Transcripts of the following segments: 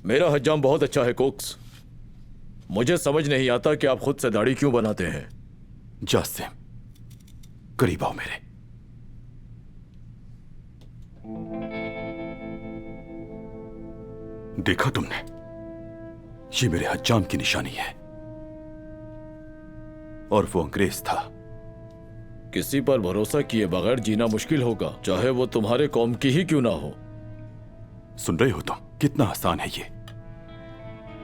मेरा हज्जाम बहुत अच्छा है कोक्स। मुझे समझ नहीं आता कि आप खुद से दाढ़ी क्यों बनाते हैं। जासिम, करीब आओ मेरे। देखा तुमने, ये मेरे हज्जाम की निशानी है और वो अंग्रेज था। किसी पर भरोसा किए बगैर जीना मुश्किल होगा, चाहे वो तुम्हारे कौम की ही क्यों ना हो। सुन रहे हो तुम? कितना आसान है ये।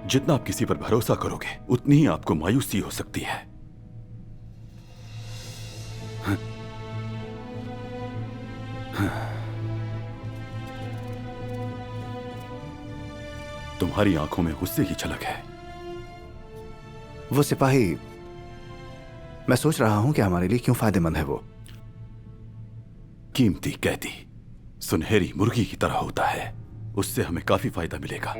जितना आप किसी पर भरोसा करोगे उतनी ही आपको मायूसी हो सकती है। तुम्हारी आंखों में गुस्से की झलक है। वो सिपाही, मैं सोच रहा हूं कि हमारे लिए क्यों फायदेमंद है वो। कीमती कैदी सुनहरी मुर्गी की तरह होता है, उससे हमें काफी फायदा मिलेगा।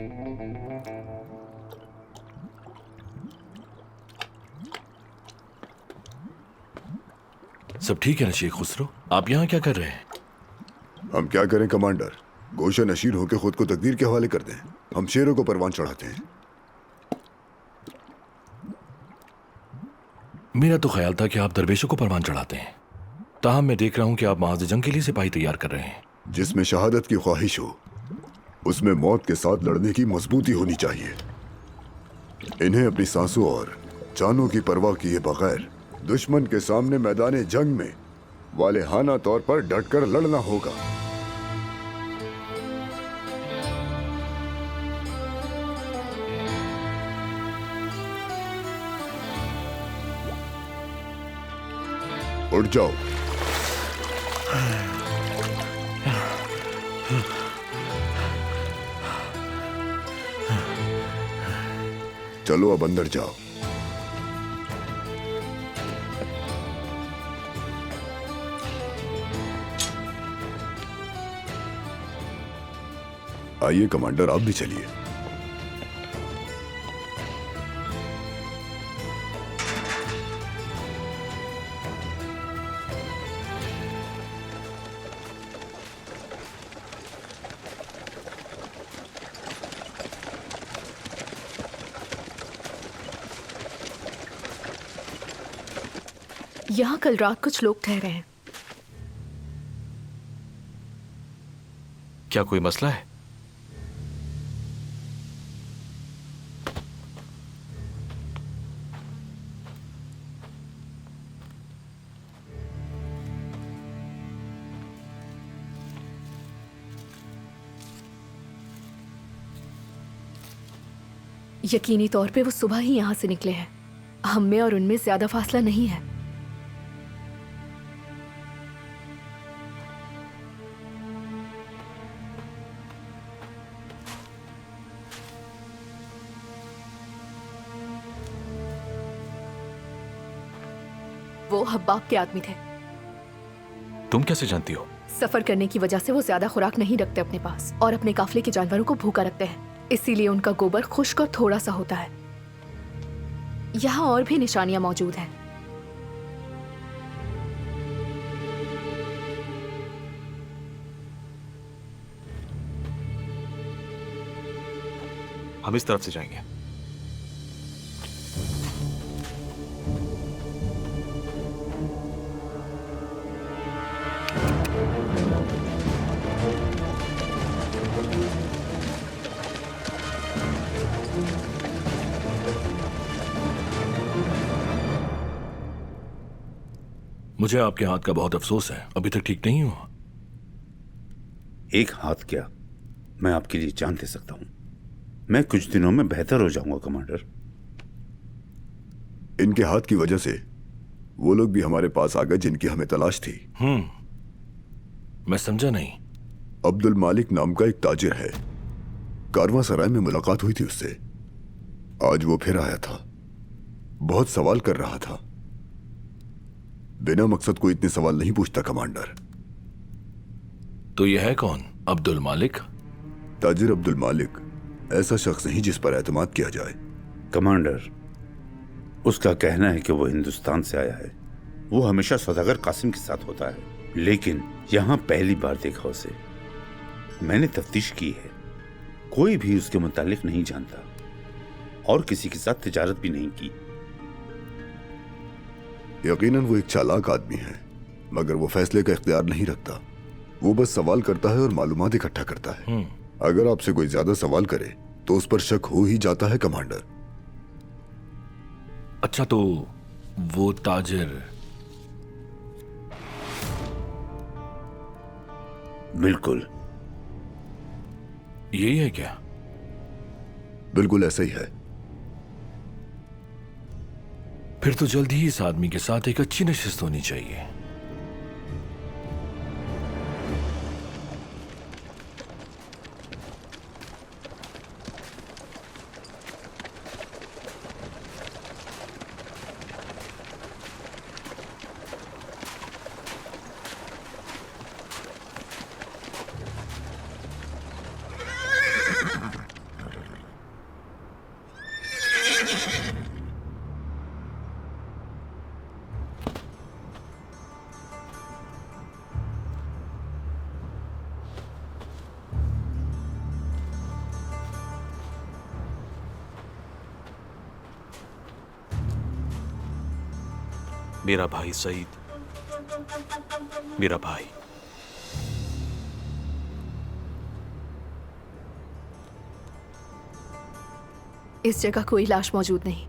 सब ठीक है ना शेख खुसरो? आप यहाँ क्या कर रहे हैं? हम क्या करें कमांडर, गोशा नशीर होकर खुद को तकदीर के हवाले कर दें। हम शेरों को परवान चढ़ाते हैं। मेरा तो ख्याल था कि आप दरवेशों को परवान चढ़ाते हैं। ताहम मैं देख रहा हूं कि आप महाज जंग के लिए सिपाही तैयार कर रहे हैं। जिसमें शहादत की ख्वाहिश हो उसमें मौत के साथ लड़ने की मजबूती होनी चाहिए। इन्हें अपनी सांसों और जानों की परवाह किए बगैर दुश्मन के सामने मैदान जंग में वालेहाना तौर पर डटकर लड़ना होगा। उठ जाओ। चलो अब अंदर जाओ। आइए कमांडर, आप भी चलिए। यहाँ कल रात कुछ लोग ठहरे हैं। क्या कोई मसला है? यकीनी तौर पे वो सुबह ही यहाँ से निकले हैं। हम में और उनमें ज्यादा फासला नहीं है। वो हब्बाब के आदमी थे। तुम कैसे जानती हो? सफर करने की वजह से वो ज्यादा खुराक नहीं रखते अपने पास और अपने काफिले के जानवरों को भूखा रखते हैं, इसीलिए उनका गोबर खुश्क और थोड़ा सा होता है। यहाँ और भी निशानियां मौजूद हैं। हम इस तरफ से जाएंगे। मुझे आपके हाथ का बहुत अफसोस है, अभी तक ठीक नहीं हुआ। एक हाथ क्या, मैं आपके लिए जान दे सकता हूं। मैं कुछ दिनों में बेहतर हो जाऊंगा कमांडर। इनके हाथ की वजह से वो लोग भी हमारे पास आ गए जिनकी हमें तलाश थी। मैं समझा नहीं। अब्दुल मालिक नाम का एक ताजिर है, कारवां सराय में मुलाकात हुई थी उससे। आज वो फिर आया था, बहुत सवाल कर रहा था। बिना मकसद को इतने सवाल नहीं पूछता कमांडर। तो यह है कौन? अब्दुल मालिक? ताजिर अब्दुल मालिक ऐसा शख्स नहीं जिस पर एतमाद किया जाए। कमांडर, उसका कहना है कि वो हिंदुस्तान से आया है। वो हमेशा सौदागर कासिम के साथ होता है, लेकिन यहां पहली बार देखा उसे। मैंने तफ्तीश की है, कोई भी उसके मुतालिक नहीं जानता और किसी के साथ तिजारत भी नहीं की। यकीनन वो एक चालाक आदमी है, मगर वो फैसले का इख्तियार नहीं रखता। वो बस सवाल करता है और मालूमात इकट्ठा करता है। अगर आपसे कोई ज्यादा सवाल करे तो उस पर शक हो ही जाता है कमांडर। अच्छा, तो वो ताजिर बिल्कुल यही है क्या? बिल्कुल ऐसा ही है। फिर तो जल्द ही इस आदमी के साथ एक अच्छी नशिस्त होनी चाहिए। मेरा भाई सईद, मेरा भाई। इस जगह कोई लाश मौजूद नहीं।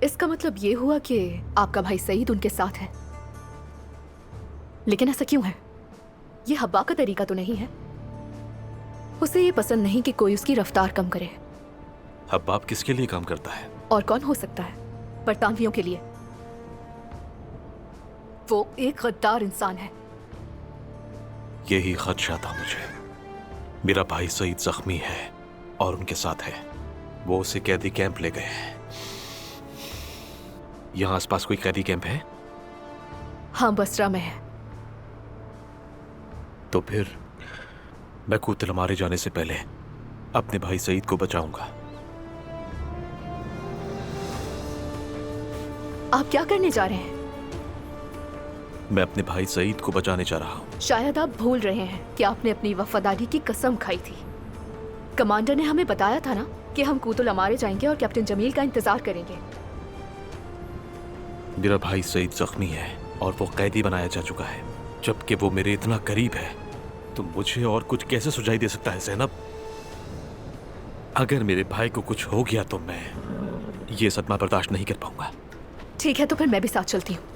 इसका मतलब ये हुआ कि आपका भाई सईद उनके साथ है। लेकिन ऐसा क्यों है? ये हब्बा का तरीका तो नहीं है। उसे ये पसंद नहीं कि कोई उसकी रफ्तार कम करे। हब्बाब किसके लिए काम करता है? और कौन हो सकता है? बरतानवियों के लिए। वो एक गद्दार इंसान है। यही खदशा था मुझे। मेरा भाई सईद जख्मी है और उनके साथ है। वो उसे कैदी कैंप ले गए हैं। यहां आसपास कोई कैदी कैंप है? हाँ, बसरा में है। तो फिर मैं कूतल मारे जाने से पहले अपने भाई सईद को बचाऊंगा। आप क्या करने जा रहे हैं? मैं अपने भाई सईद को बचाने जा रहा हूं। शायद आप भूल रहे हैं कि आपने अपनी वफादारी की कसम खाई थी। कमांडर ने हमें बताया था ना कि हम कूतुल अमारे जाएंगे और कैप्टन जमील का इंतजार करेंगे। मेरा भाई सईद जख्मी है और वो कैदी बनाया जा चुका है, जबकि वो मेरे इतना करीब है। तो मुझे और कुछ कैसे सुझाई दे सकता है ज़ैनब? अगर मेरे भाई को कुछ हो गया तो मैं ये सदमा बर्दाश्त नहीं कर पाऊंगा। ठीक है, तो फिर मैं भी साथ चलती हूँ।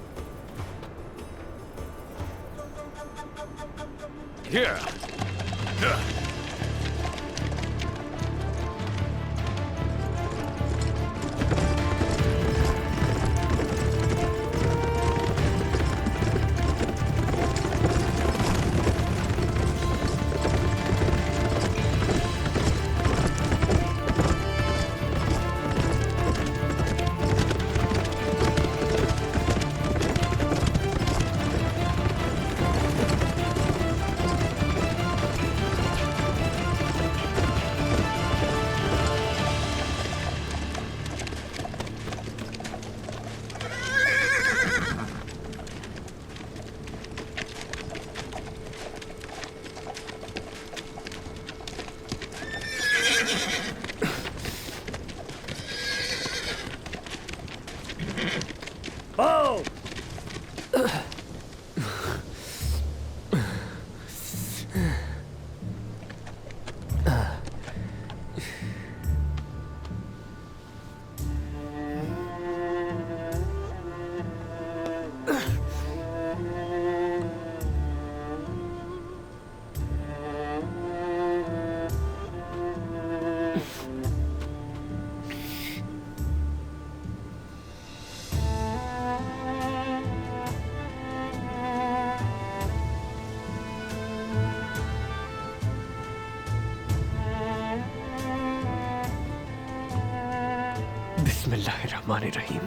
बिस्मिल्लाहिर्रहमानिर्रहीम।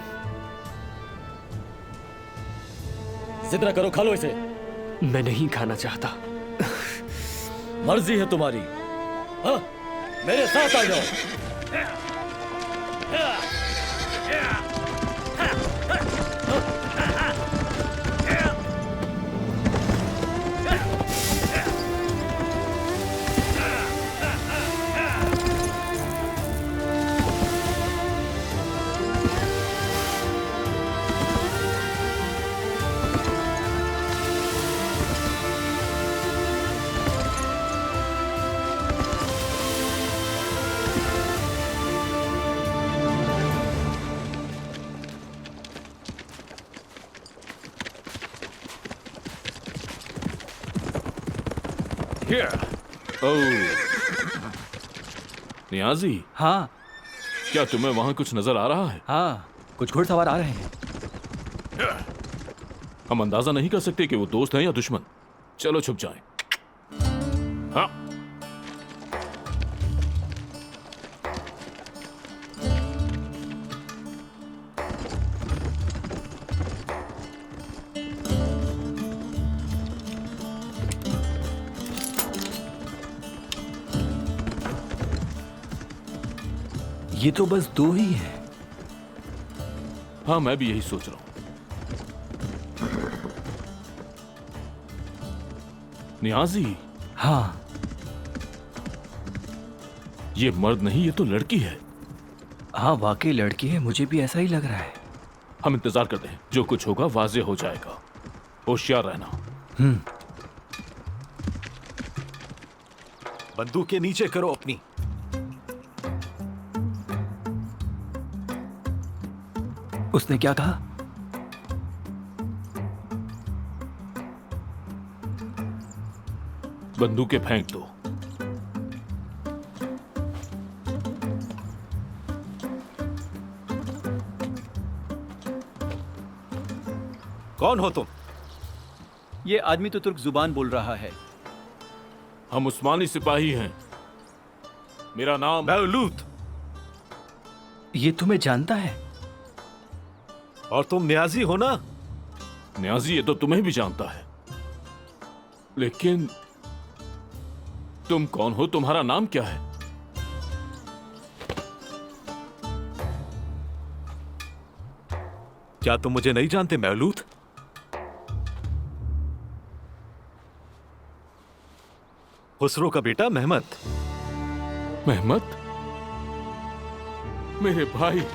जिद ना करो, खा लो इसे। मैं नहीं खाना चाहता। मर्जी है तुम्हारी। हाँ, मेरे साथ आ जाओ। नियाजी, हाँ क्या तुम्हें वहां कुछ नजर आ रहा है? हाँ, कुछ घुड़सवार आ रहे हैं। हम अंदाजा नहीं कर सकते कि वो दोस्त हैं या दुश्मन। चलो छुप जाएं। हाँ। ये तो बस दो ही हैं। हाँ, मैं भी यही सोच रहा हूं। नियाजी, हाँ, ये मर्द नहीं, ये तो लड़की है। हाँ वाकई लड़की है, मुझे भी ऐसा ही लग रहा है। हम इंतजार करते हैं, जो कुछ होगा वाजे हो जाएगा। होशियार रहना। बंदूकें नीचे करो अपनी। उसने क्या कहा? बंदूकें फेंक दो। कौन हो तुम? ये आदमी तो तुर्क जुबान बोल रहा है। हम उस्मानी सिपाही हैं। मेरा नाम मौलूद। ये तुम्हें जानता है? और तुम न्याजी हो ना? न्याजी, ये तो तुम्हें भी जानता है। लेकिन तुम कौन हो? तुम्हारा नाम क्या है? क्या तुम मुझे नहीं जानते मौलूद? खुसरो का बेटा मेहमद। मेहमद? मेरे भाई।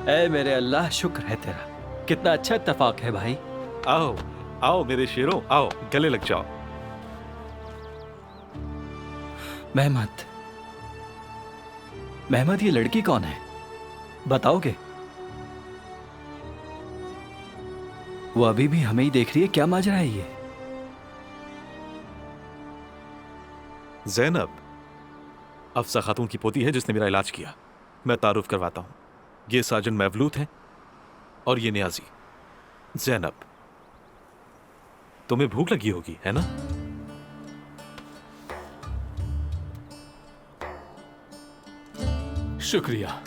ऐ मेरे अल्लाह, शुक्र है तेरा। कितना अच्छा इत्तेफाक है भाई। आओ आओ मेरे शेरों, आओ गले लग जाओ। मेहमद, मेहमद, ये लड़की कौन है? बताओगे? वो अभी भी हमें ही देख रही है, क्या माजरा है ये? जैनब अफसा खातून की पोती है जिसने मेरा इलाज किया। मैं तारुफ करवाता हूं। ये साजन मवलूद है और ये नियाजी। जैनब, तुम्हें भूख लगी होगी, है ना? शुक्रिया।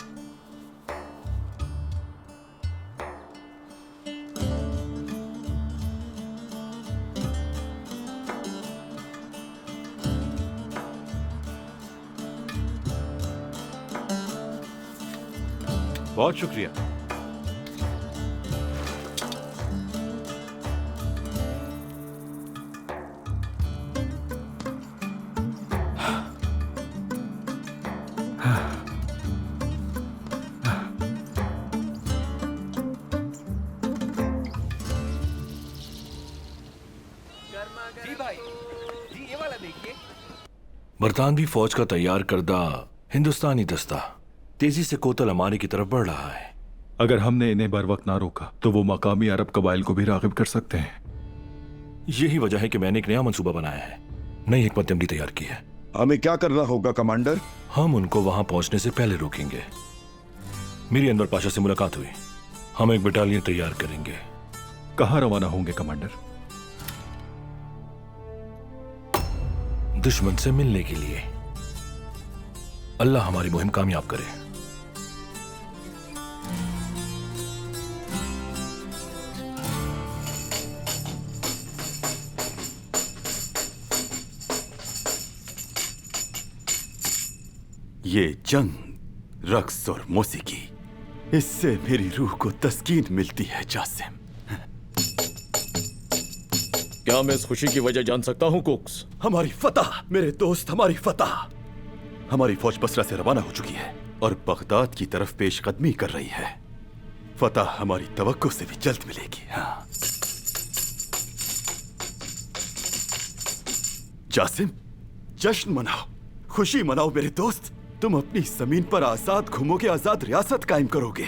बहुत शुक्रिया। बरतानवी फौज का तैयार करदा हिंदुस्तानी दस्ता तेजी से कोतल अमानी की तरफ बढ़ रहा है। अगर हमने इन्हें बर वक्त ना रोका तो वो मकामी अरब कबाइल को भी रागिब कर सकते हैं। यही वजह है कि मैंने एक नया मंसूबा बनाया है, नई हिकमत अमली तैयार की है। हमें क्या करना होगा कमांडर? हम उनको वहां पहुंचने से पहले रोकेंगे। मेरी अनवर पाशा से मुलाकात हुई, हम एक बटालियन तैयार करेंगे। कहाँ रवाना होंगे कमांडर? दुश्मन से मिलने के लिए। अल्लाह हमारी मुहिम कामयाब करे। ये जंग, रक्स और मौसीकी, इससे मेरी रूह को तस्कीन मिलती है जासिम। क्या मैं इस खुशी की वजह जान सकता हूँ कुक्स? हमारी फतह मेरे दोस्त, हमारी फतह। हमारी फौज बसरा से रवाना हो चुकी है और बगदाद की तरफ पेशकदमी कर रही है। फतह हमारी तवक्को से भी जल्द मिलेगी। हाँ। जासिम, जश्न मनाओ, खुशी मनाओ मेरे दोस्त। तुम अपनी जमीन पर आजाद घूमोगे, आजाद रियासत कायम करोगे।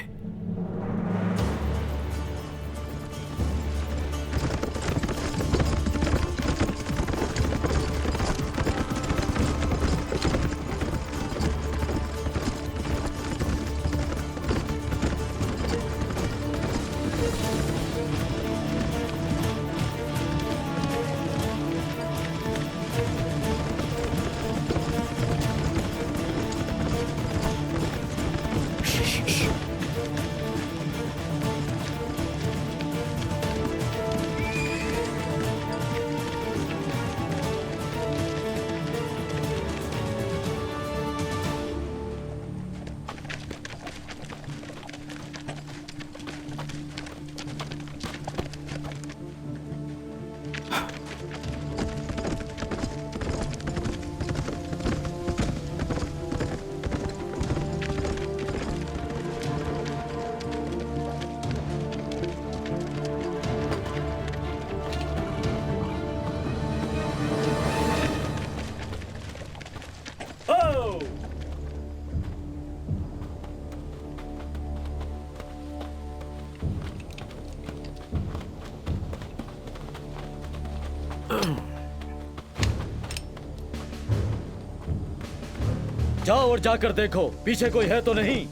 जाओ और जाकर देखो पीछे कोई है तो नहीं।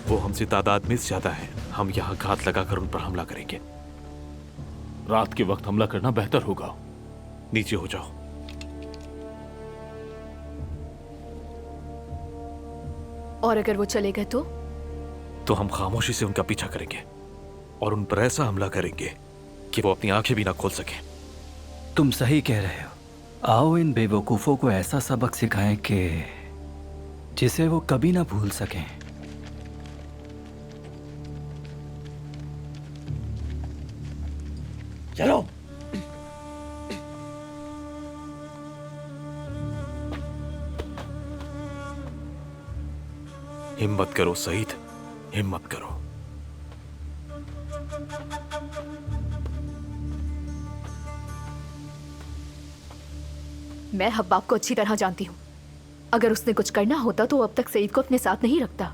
वो हमसे तादाद में ज्यादा है। हम यहाँ घात लगाकर उन पर हमला करेंगे। रात के वक्त हमला करना बेहतर होगा। नीचे हो जाओ। और अगर वो चले गए तो हम खामोशी से उनका पीछा करेंगे और उन पर ऐसा हमला करेंगे कि वो अपनी आंखें भी ना खोल सके। तुम सही कह रहे हो। आओ इन बेवकूफों को ऐसा सबक सिखाएं कि जिसे वो कभी ना भूल सकें। चलो। हिम्मत करो सईद, हिम्मत करो। मैं हब्बाब को अच्छी तरह जानती हूँ। अगर उसने कुछ करना होता तो वो अब तक सईद को अपने साथ नहीं रखता।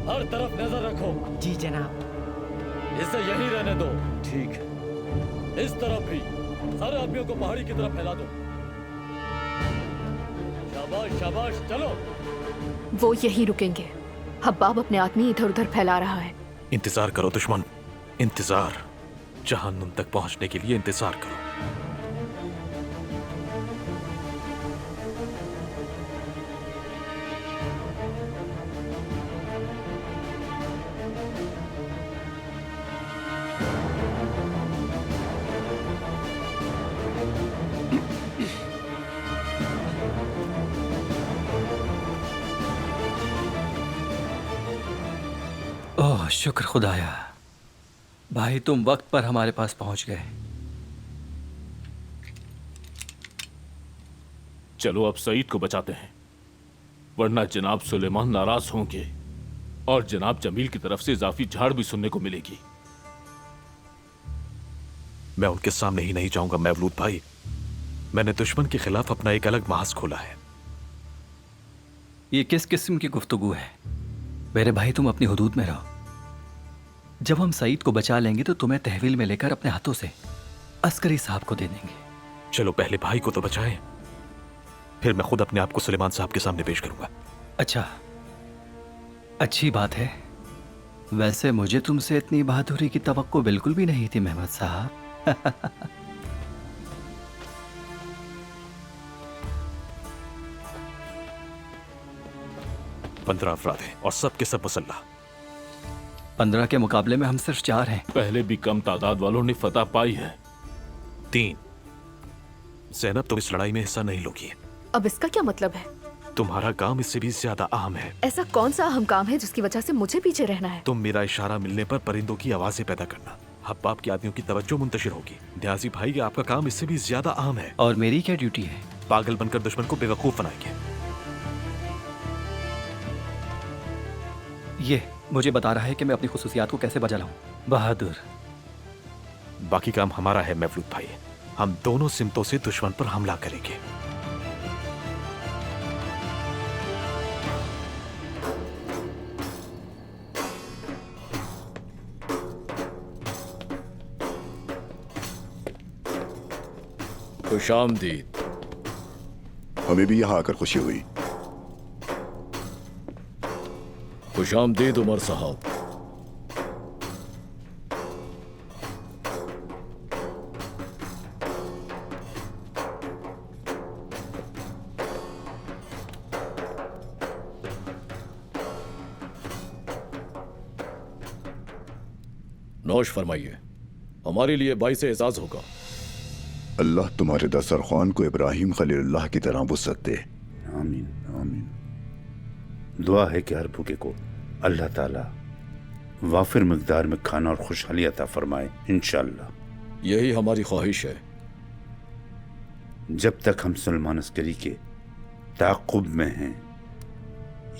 हर तरफ नजर रखो। जी जनाब। इसे यहीं रहने दो। ठीक है। इस तरफ भी सारे आदमियों को पहाड़ी की तरफ फैला दो। शाबाश शाबाश, चलो। वो यहीं रुकेंगे। हब्बाब अपने आदमी इधर उधर फैला रहा है। इंतजार करो दुश्मन, इंतजार। जहन्नुम तक पहुंचने के लिए इंतजार करो। ओह शुक्र खुदाया, भाई तुम वक्त पर हमारे पास पहुंच गए। चलो अब सईद को बचाते हैं, वरना जनाब सुलेमान नाराज होंगे और जनाब जमील की तरफ से इजाफी झाड़ भी सुनने को मिलेगी। मैं उनके सामने ही नहीं जाऊंगा मवलूद भाई। मैंने दुश्मन के खिलाफ अपना एक अलग महाज खोला है। ये किस किस्म की गुफ्तगू है? मेरे भाई तुम अपनी हुदूद में रहो। जब हम सईद को बचा लेंगे तो तुम्हें तहवील में लेकर अपने हाथों से अस्करी साहब को दे देंगे। चलो पहले भाई को तो बचाएं, फिर मैं खुद अपने आप को सुलेमान साहब के सामने पेश करूंगा। अच्छा, अच्छी बात है। वैसे मुझे तुमसे इतनी बहादुरी की तवक्को बिल्कुल भी नहीं थी मेहमद साहब। 15 अफराद हैं और सब के सब मुसल्ला। 15 के मुकाबले में हम सिर्फ 4 हैं। पहले भी कम तादाद वालों ने फतह पाई है। 3। ज़ैनब तुम इस लड़ाई में हिस्सा नहीं लोगी। अब इसका क्या मतलब है? तुम्हारा काम इससे भी ज्यादा अहम है। ऐसा कौन सा अहम काम है जिसकी वजह से मुझे पीछे रहना है? तुम मेरा इशारा मिलने पर परिंदों की आवाजें पैदा करना। हब्बाब के आदमियों की तवज्जो मुंतशिर होगी। न्याजी भाई, आपका काम इससे भी ज्यादा अहम है। और मेरी क्या ड्यूटी है? पागल बनकर दुश्मन को बेवकूफ बनाएंगे। ये मुझे बता रहा है कि मैं अपनी खुसूसियात को कैसे बजा लाऊं। बहादुर। बाकी काम हमारा है मवलूद भाई। हम दोनों सिमतों से दुश्मन पर हमला करेंगे। खुशामदीद। हमें भी यहाँ आकर खुशी हुई। खुशामदीद उमर साहब। नौश फरमाइए, हमारे लिए बाइस एजाज होगा। अल्लाह तुम्हारे दस्तरख्वान को इब्राहिम खलीलुल्लाह की तरह वुसअत दे। आमीन आमीन। दुआ है कि हर भूखे को अल्लाह ताला वाफिर मिकदार में खाना और खुशहाली अता फरमाए इंशाअल्लाह। यही हमारी ख्वाहिश है। जब तक हम सलमान अस्करी के ताक़ुब में हैं,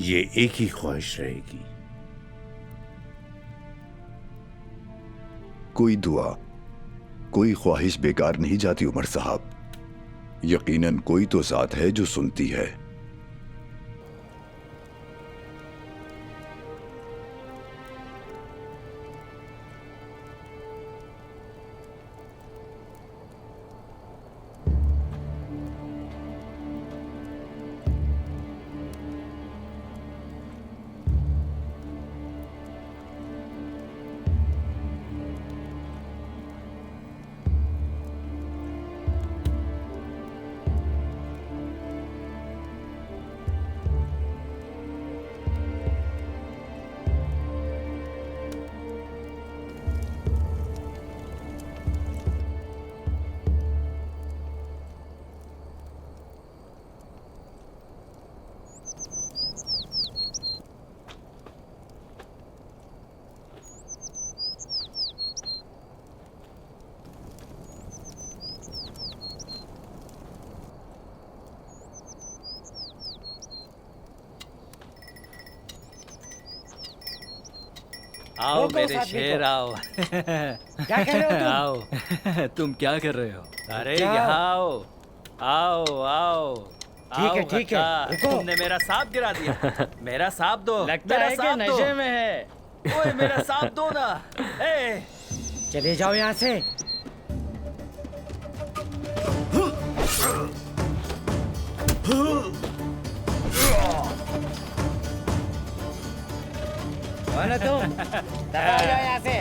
ये एक ही ख्वाहिश रहेगी। कोई दुआ, कोई ख्वाहिश बेकार नहीं जाती उमर साहब। यकीनन कोई तो ज़ात है जो सुनती है। आओ रोको मेरे उस आदमी शेर को। आओ। क्या कह रहे हो तुम? आओ। तुम क्या कर रहे हो? अरे क्या? यहाँ आओ, आओ आओ। ठीक है, आओ, ठीक है, हट्टा। रुको। तुमने मेरा सांप गिरा दिया। मेरा सांप दो। लगता मेरा है कि सांप दो। नशे में है। ओए मेरा सांप दो ना। ए, चले जाओ यहाँ से। कौन है तुम? दबाओ जाओ यहाँ से।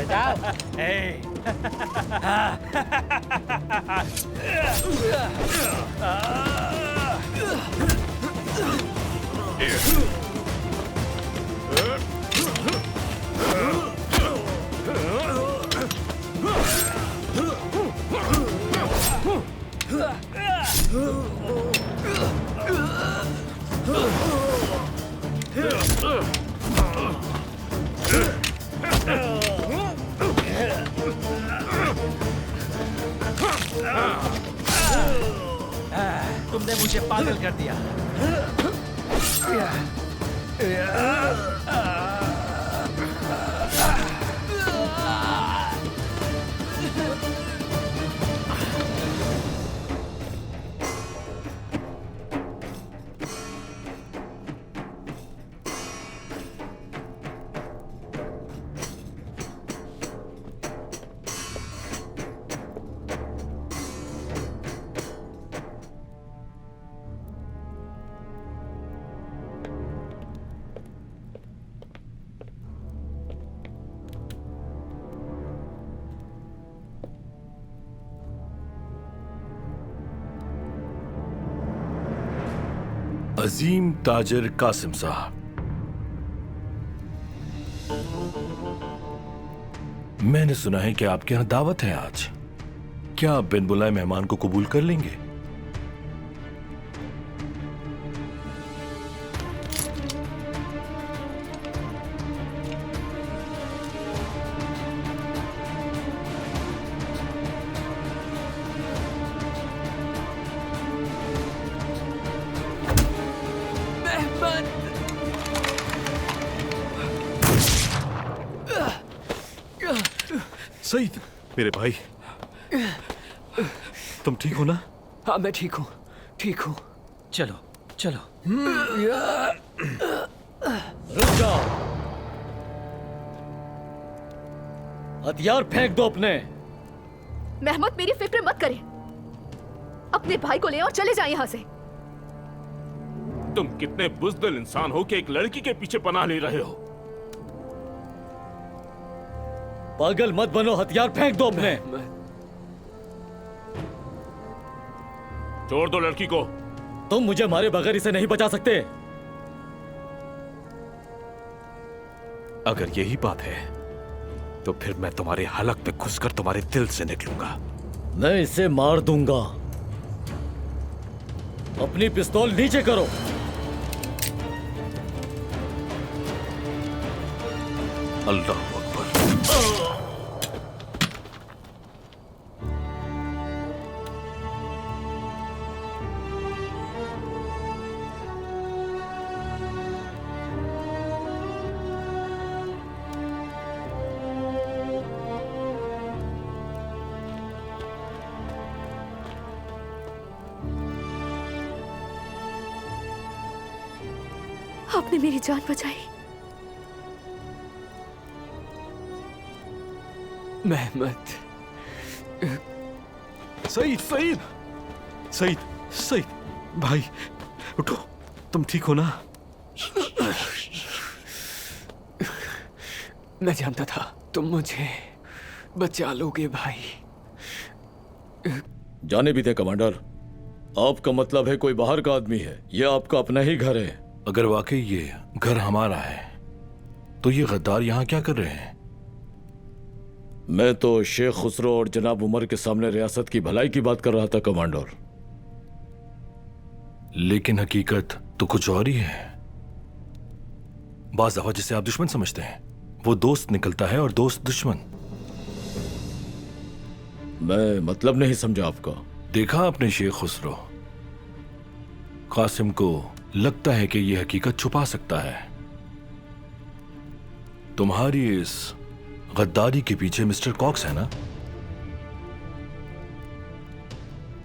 जाओ। ए। तुमने मुझे पागल कर दिया। अजीम ताजिर कासिम साहब, मैंने सुना है कि आपके यहाँ दावत है आज। क्या आप बिन बुलाए मेहमान को कबूल कर लेंगे? सईद, मेरे भाई, तुम ठीक हो ना? हाँ मैं ठीक हूँ, ठीक हूँ। चलो चलो। रुक जाओ, हथियार फेंक दो अपने। मेहमद मेरी फिक्र मत करे, अपने भाई को ले और चले जाए यहाँ से। तुम कितने बुज़दिल इंसान हो कि एक लड़की के पीछे पनाह ले रहे हो? पागल मत बनो, हथियार फेंक दो अपने। छोड़ दो लड़की को। तुम मुझे मारे बगैर इसे नहीं बचा सकते। अगर यही बात है तो फिर मैं तुम्हारे हलक पे घुसकर तुम्हारे दिल से निकलूंगा। मैं इसे मार दूंगा। अपनी पिस्तौल नीचे करो। अल्लाह अकबर। आपने मेरी जान बचाई। मेहमद। सईद, सईद, सईद, सईद, भाई उठो, तुम ठीक हो ना? मैं जानता था तुम मुझे बचा लोगे भाई। जाने भी थे कमांडर, आपका मतलब है कोई बाहर का आदमी है, ये आपका अपना ही घर है। अगर वाकई ये घर हमारा है तो ये गद्दार यहाँ क्या कर रहे हैं? मैं तो शेख खुसरो और जनाब उमर के सामने रियासत की भलाई की बात कर रहा था कमांडर। लेकिन हकीकत तो कुछ और ही है। बाज़ दफा जिसे आप दुश्मन समझते हैं वो दोस्त निकलता है और दोस्त दुश्मन। मैं मतलब नहीं समझा आपका। देखा आपने शेख खुसरो, कासिम को लगता है कि यह हकीकत छुपा सकता है, तुम्हारी इस गद्दारी के पीछे मिस्टर कॉक्स है ना?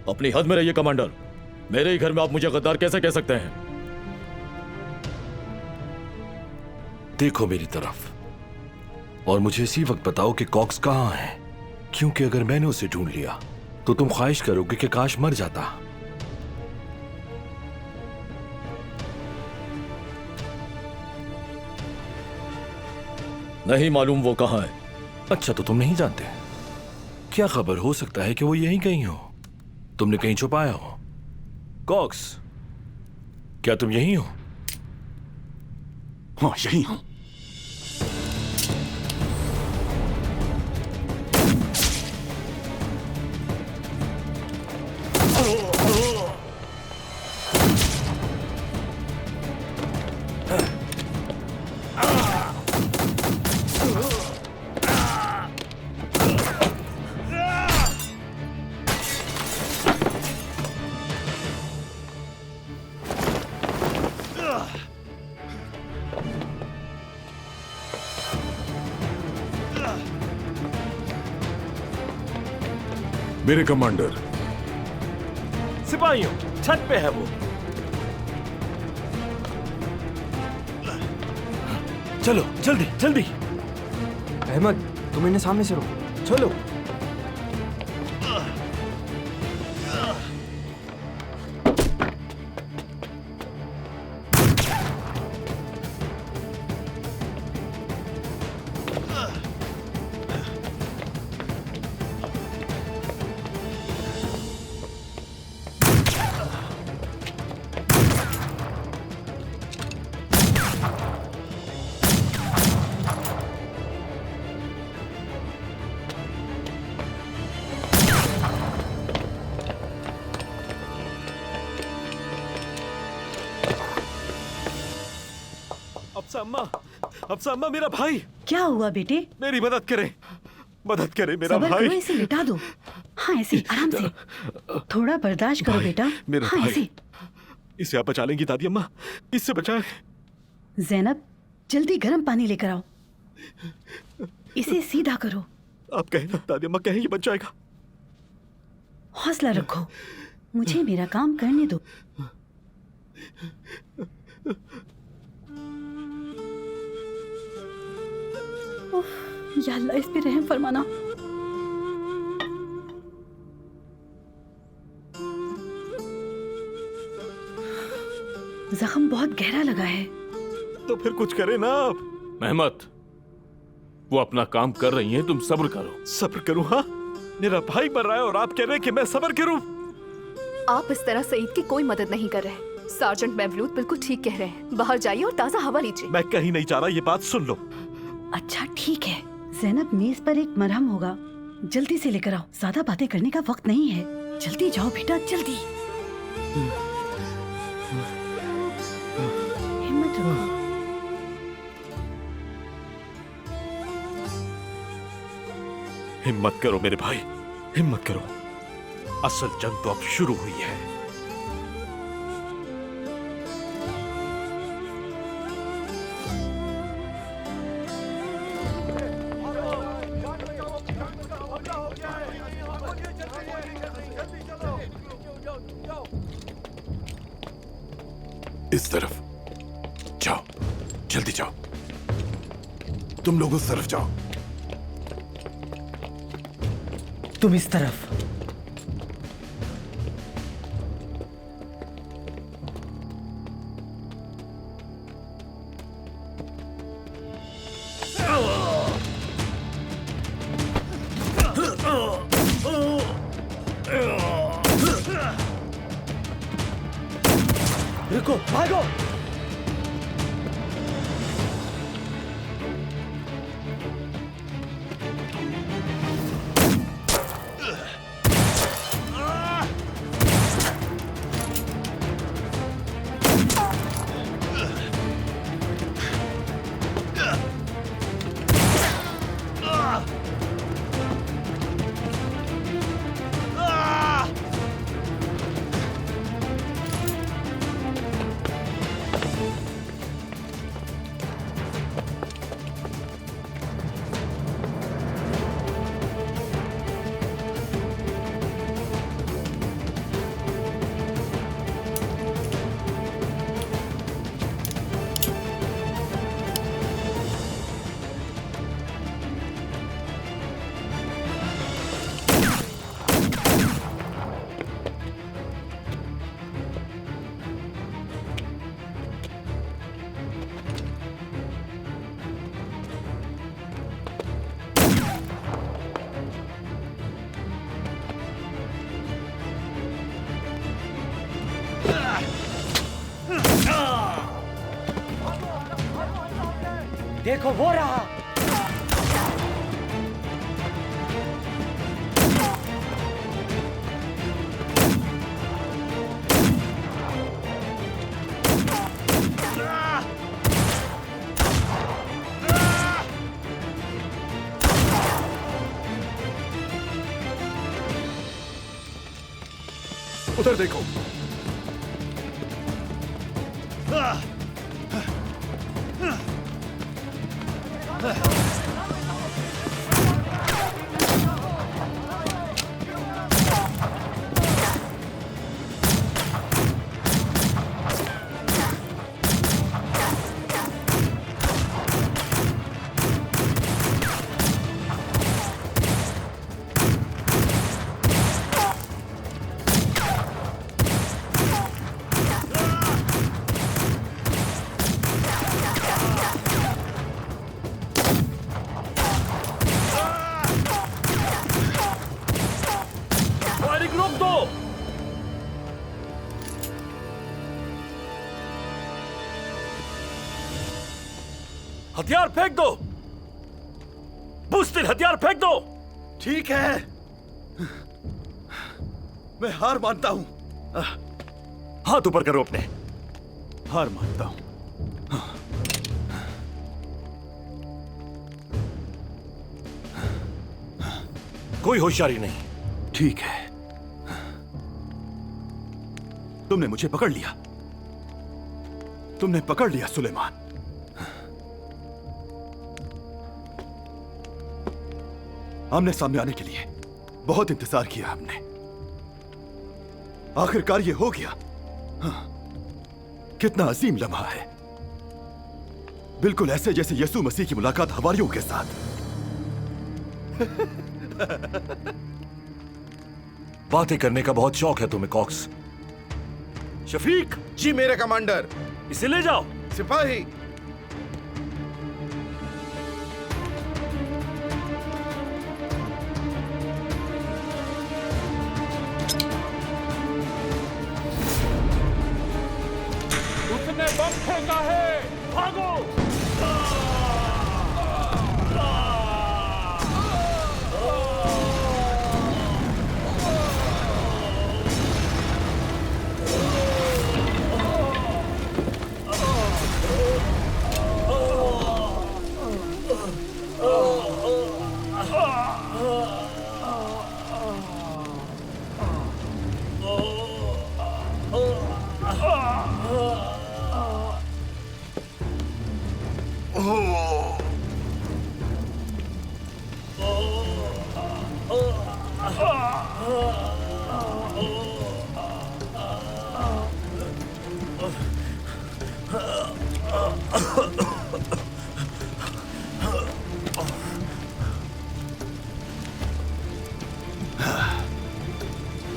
अपनी हद में रहिए कमांडर। मेरे ही घर में आप मुझे गद्दार कैसे कह सकते हैं? देखो मेरी तरफ और मुझे इसी वक्त बताओ कि कॉक्स कहां है, क्योंकि अगर मैंने उसे ढूंढ लिया तो तुम ख्वाहिश करोगे कि काश मर जाता। नहीं मालूम वो कहां है। अच्छा, तो तुम नहीं जानते? क्या खबर, हो सकता है कि वो यहीं कहीं हो, तुमने कहीं छुपाया हो। कॉक्स, क्या तुम यहीं हो? हाँ, यहीं हूं। मेरे कमांडर, सिपाहियों, छत पे है वो। चलो जल्दी जल्दी। अहमद, तुम इन्हें सामने से रोको। चलो। अफसा अम्मा, मेरा भाई। क्या हुआ बेटे? मेरी मदद करें, मदद करें मेरा सबर भाई। करो, इसे लिटा दो। हाँ, ऐसे आराम से, थोड़ा बर्दाश्त करो बेटा। मेरा हाँ, भाई। ऐसे। इसे आप बचा लेंगी दादी अम्मा, इससे बचाएं। ज़ैनब, जल्दी गर्म पानी लेकर आओ, इसे सीधा करो। आप कहें ना दादी अम्मा, कहें ये बच जाएगा। हौसला रखो, मुझे मेरा काम करने दो। या अल्लाह, इस पे रहम फरमाना। जख्म बहुत गहरा लगा है। तो फिर कुछ करें ना आप। मेहमत, वो अपना काम कर रही हैं, तुम सब्र करो। सब्र करूं? हाँ, मेरा भाई मर रहा है और आप कह रहे हैं कि मैं सब्र करूं? आप इस तरह सईद की कोई मदद नहीं कर रहे। सार्जेंट मेवलूद बिल्कुल ठीक कह रहे हैं। बाहर जाइए और ताज़ा हवा लीजिए। मैं कहीं नहीं जा रहा, ये बात सुन लो। अच्छा ठीक है। ज़ैनब, मेज पर एक मरहम होगा, जल्दी से लेकर आओ। ज्यादा बातें करने का वक्त नहीं है। जल्दी जाओ बेटा, जल्दी। हिम्मत रखो। हिम्मत करो मेरे भाई, हिम्मत करो। असल जंग तो अब शुरू हुई है। इस तरफ जाओ, जल्दी जाओ। तुम लोग उस तरफ जाओ। तुम इस तरफ। रुको, भागो। देखो वो रहा। उधर देखो। हथियार फेंक दो। बुस्टिन, हथियार फेंक दो। ठीक है, मैं हार मानता हूं। हाथ ऊपर करो अपने। हार मानता हूं। कोई होशियारी नहीं। ठीक है, तुमने मुझे पकड़ लिया। तुमने पकड़ लिया सुलेमान। आमने सामने आने के लिए बहुत इंतजार किया हमने। आखिरकार ये हो गया। हाँ, कितना अजीम लम्हा है। बिल्कुल ऐसे जैसे यीशु मसीह की मुलाकात हवारियों के साथ। बातें करने का बहुत शौक है तुम्हें कॉक्स। शफीक। जी मेरे कमांडर। इसे ले जाओ। सिपाही। उसने बम फेंका है, भागो।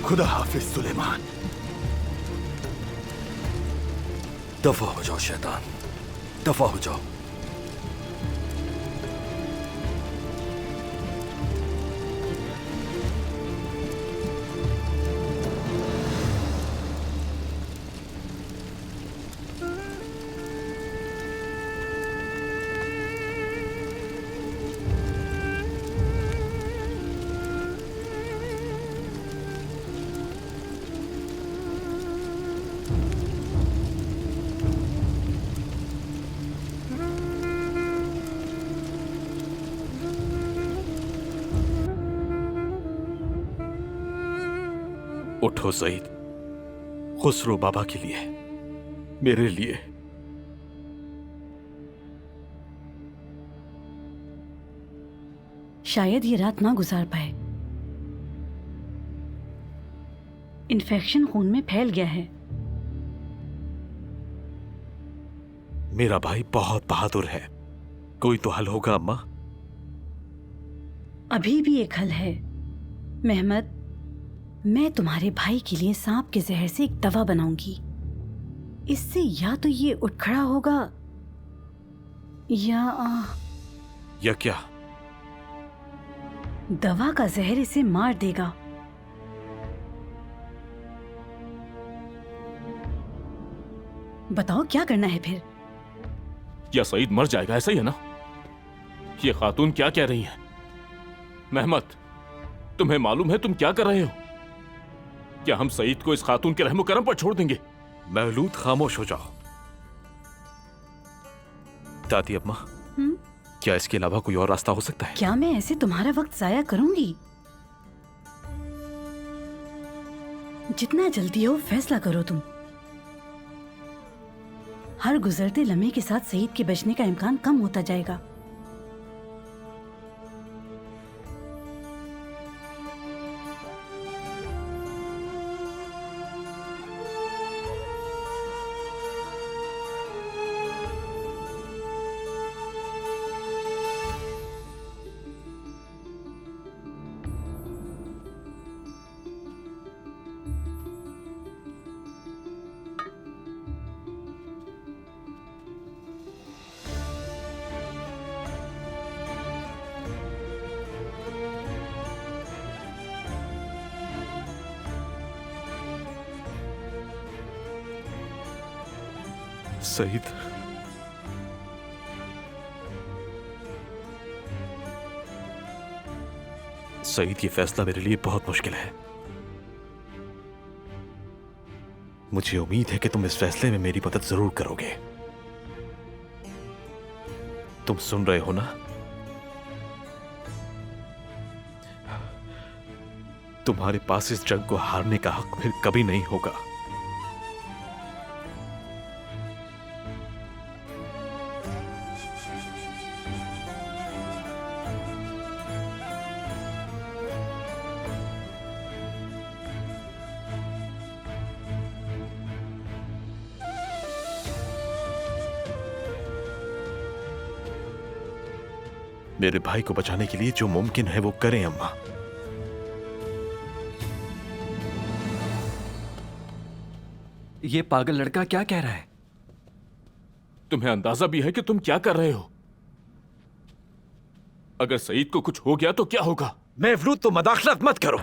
खुदा हाफिज सुलेमान। दफा हो जाओ शैतान, दफा हो जाओ। उठो सईद, खुसरो बाबा के लिए, मेरे लिए। शायद ये रात ना गुजार पाए। इन्फेक्शन खून में फैल गया है। मेरा भाई बहुत बहादुर है, कोई तो हल होगा अम्मा। अभी भी एक हल है मेहमद। मैं तुम्हारे भाई के लिए सांप के जहर से एक दवा बनाऊंगी। इससे या तो ये उठ खड़ा होगा या क्या? दवा का जहर इसे मार देगा। बताओ क्या करना है फिर? या सईद मर जाएगा, ऐसा ही है ना? ये खातून क्या कह रही हैं? मेहमत, तुम्हें मालूम है तुम क्या कर रहे हो? क्या हम सईद को इस खातून के रहमो करम पर छोड़ देंगे? मवलूद, खामोश हो जाओ। दादी अम्मा, क्या इसके अलावा कोई और रास्ता हो सकता है? क्या मैं ऐसे तुम्हारा वक्त जाया करूंगी? जितना जल्दी हो फैसला करो तुम। हर गुजरते लम्हे के साथ सईद के बचने का इम्कान कम होता जाएगा। सईद, सईद, ये फैसला मेरे लिए बहुत मुश्किल है। मुझे उम्मीद है कि तुम इस फैसले में मेरी मदद जरूर करोगे। तुम सुन रहे हो ना? तुम्हारे पास इस जंग को हारने का हक फिर कभी नहीं होगा। मेरे भाई को बचाने के लिए जो मुमकिन है वो करें अम्मा। ये पागल लड़का क्या कह रहा है? तुम्हें अंदाजा भी है कि तुम क्या कर रहे हो? अगर सईद को कुछ हो गया तो क्या होगा? महफलूद, तो मदाखलत मत करो।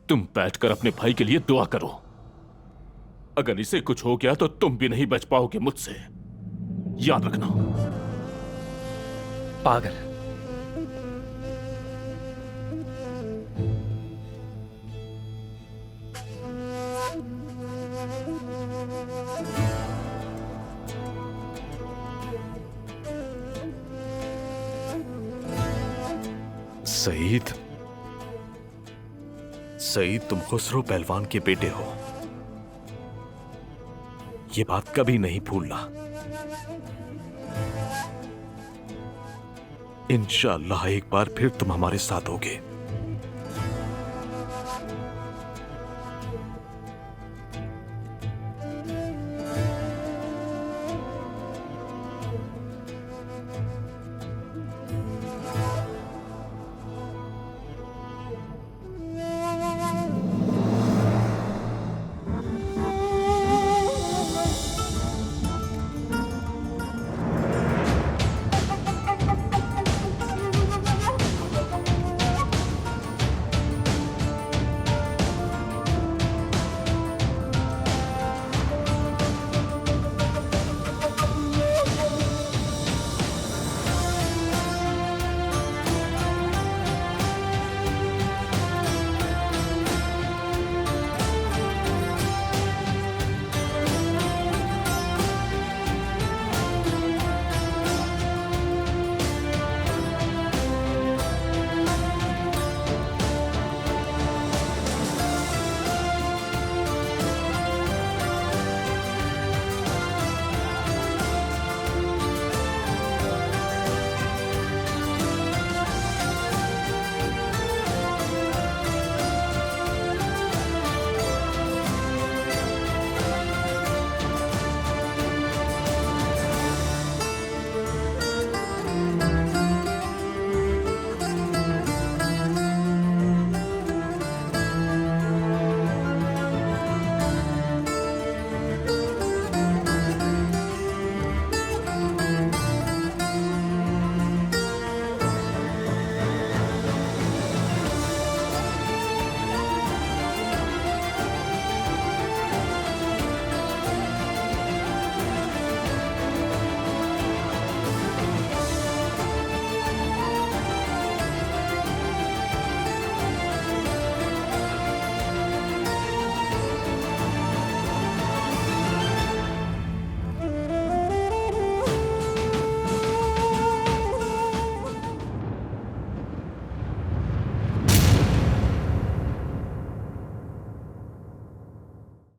तुम बैठकर अपने भाई के लिए दुआ करो। अगर इसे कुछ हो गया तो तुम भी नहीं बच पाओगे मुझसे, याद रखना। पागल। सईद, सईद, तुम खुसरो पहलवान के बेटे हो। ये बात कभी नहीं भूलना। इंशाअल्लाह एक बार फिर तुम हमारे साथ होगे।